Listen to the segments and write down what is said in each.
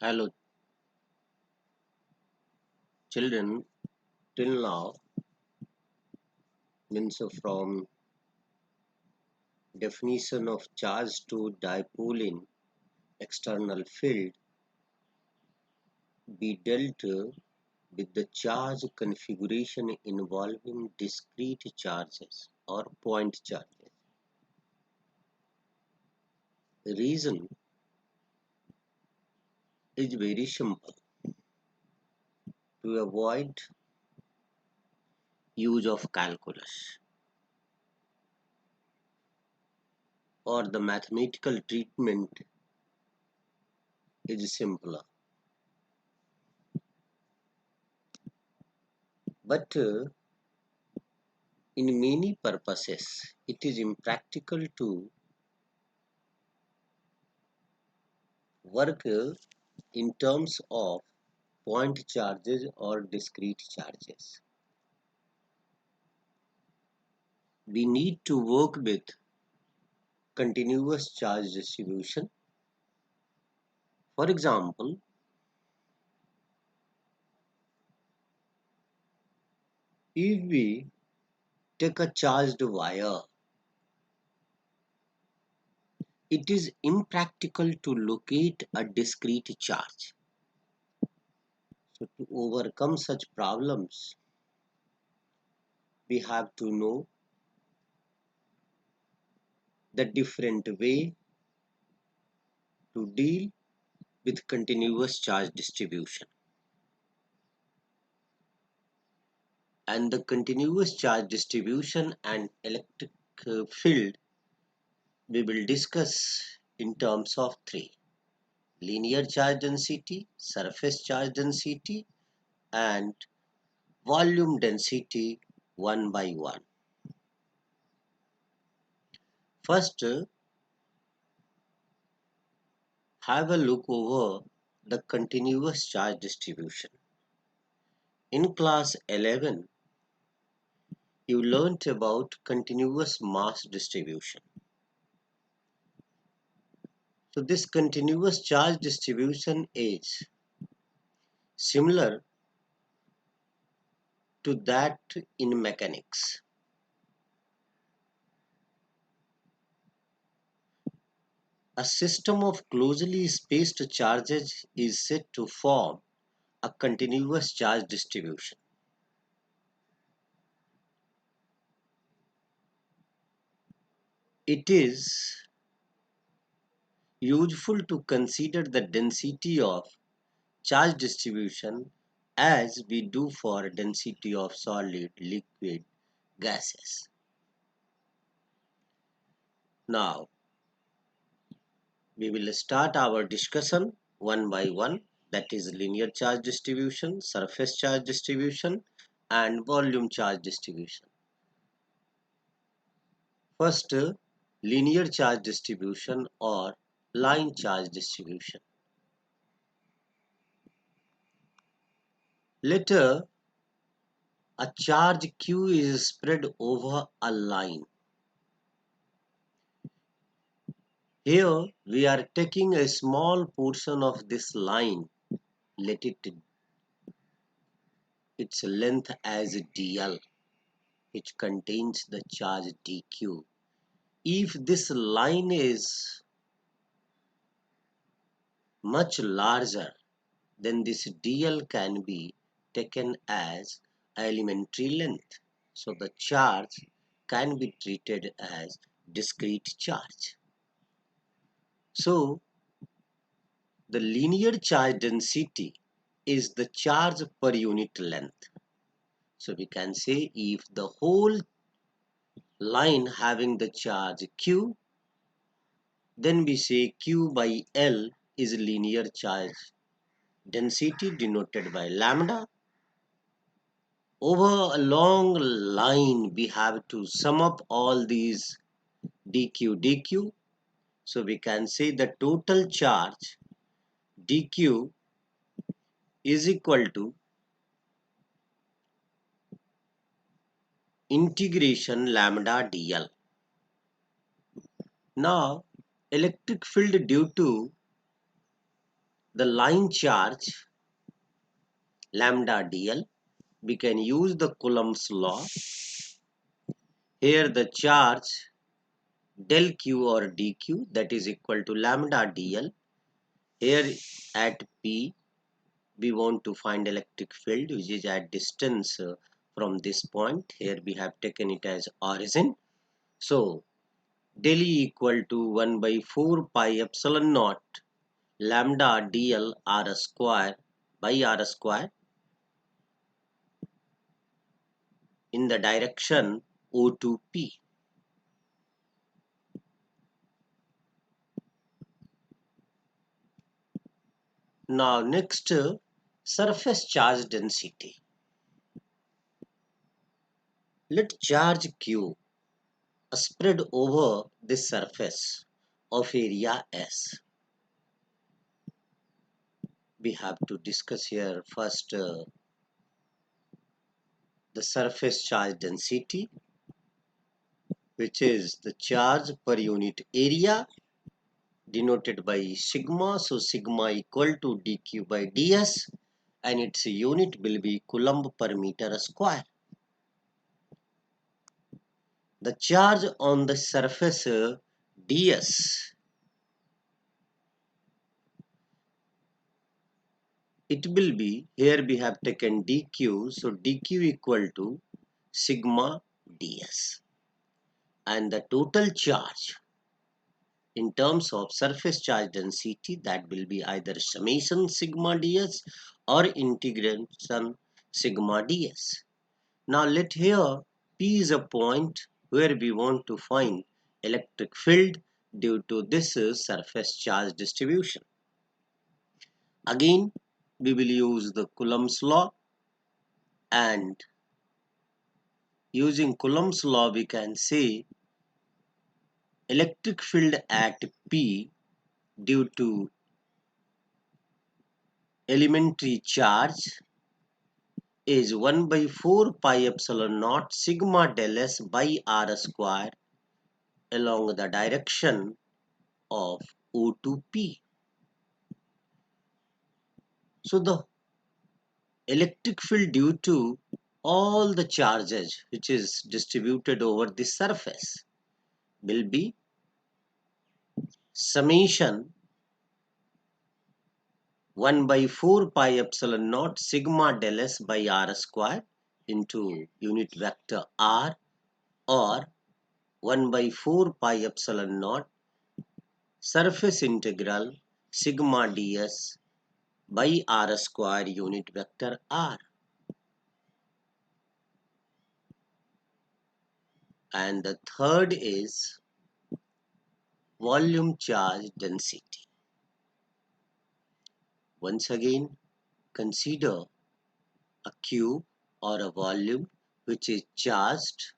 Hello, children. Till now, means from definition of charge to dipole in external field, we dealt with the charge configuration involving discrete charges or point charges. The reason is very simple: to avoid use of calculus or the mathematical treatment is simpler. But in many purposes, it is impractical to work in terms of point charges or discrete charges. We need to work with continuous charge distribution. For example, if we take a charged wire, it is impractical to locate a discrete charge. So to overcome such problems, we have to know the different way to deal with continuous charge distribution. And the continuous charge distribution and electric field we will discuss in terms of three: linear charge density, surface charge density, and volume density one by one. First, have a look over the continuous charge distribution. In class 11, you learnt about continuous mass distribution. So this continuous charge distribution is similar to that in mechanics. A system of closely spaced charges is said to form a continuous charge distribution. It is useful to consider the density of charge distribution as we do for density of solid, liquid, gases. Now, we will start our discussion one by one, that is linear charge distribution, surface charge distribution, and volume charge distribution. First, linear charge distribution or line charge distribution. Later, a charge Q is spread over a line. Here, we are taking a small portion of this line, let its length as dl, which contains the charge dq. If this line is much larger, then this dl can be taken as elementary length. So the charge can be treated as discrete charge. So the linear charge density is the charge per unit length. So we can say if the whole line having the charge q, then we say q by L is linear charge density denoted by lambda. Over a long line, we have to sum up all these dq. So we can say the total charge dq is equal to integration lambda dl. Now, electric field due to the line charge lambda dl, we can use the Coulomb's law. Here the charge del q or dq, that is equal to lambda dl. Here at P, we want to find electric field which is at distance from this point. Here we have taken it as origin. So del E equal to 1 by 4 pi epsilon naught lambda dl r square by r square in the direction O to P. Now next, surface charge density. Let charge Q spread over the surface of area S. We have to discuss here first the surface charge density, which is the charge per unit area denoted by sigma. So sigma equal to dq by ds, and its unit will be coulomb per meter square. The charge on the surface ds, it will be, here we have taken dq, so dq equal to sigma ds, and the total charge in terms of surface charge density, that will be either summation sigma ds or integration sigma ds. Now let here P is a point where we want to find electric field due to this surface charge distribution. Again, we will use the Coulomb's law, and using Coulomb's law we can say electric field at P due to elementary charge is 1 by 4 pi epsilon naught sigma del S by R square along the direction of O to P. So the electric field due to all the charges which is distributed over the surface will be summation 1 by 4 pi epsilon naught sigma del S by R square into unit vector R, or 1 by 4 pi epsilon naught surface integral sigma ds by R square unit vector R. And the third is volume charge density. Once again, consider a cube or a volume which is charged.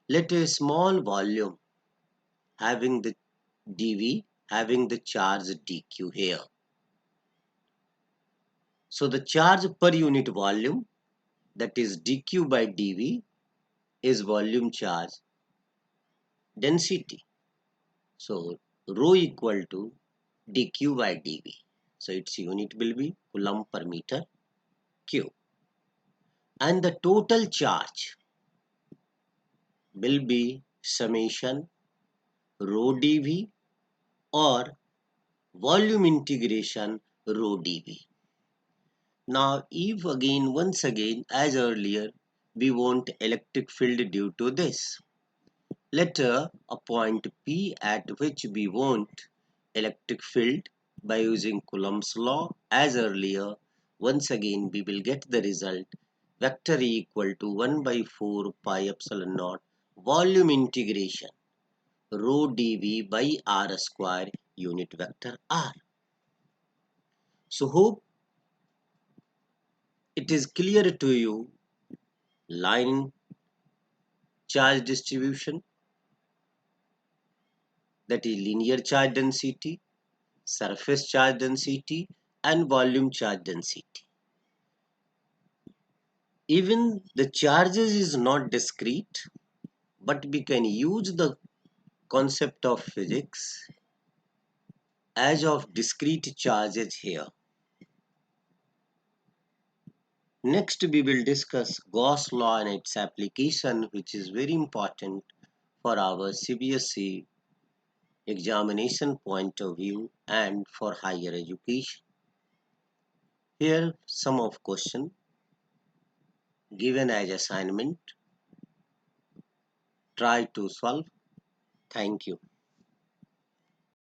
Let a small volume having the dV having the charge dq here. So the charge per unit volume, that is dq by dV, is volume charge density. So rho equal to dq by dV. So its unit will be coulomb per meter cube. And the total charge will be summation rho dV or volume integration rho dV. Now if again, once again, as earlier, we want electric field due to this. Let a point P at which we want electric field by using Coulomb's law as earlier. Once again we will get the result vector E equal to 1 by 4 pi epsilon naught volume integration rho dV by R square unit vector R. So hope it is clear to you line charge distribution, that is linear charge density, surface charge density and volume charge density. Even the charges is not discrete, but we can use the concept of physics as of discrete charges here. Next, we will discuss Gauss law and its application, which is very important for our CBSE examination point of view and for higher education. Here some of question given as assignment. Try to solve. Thank you.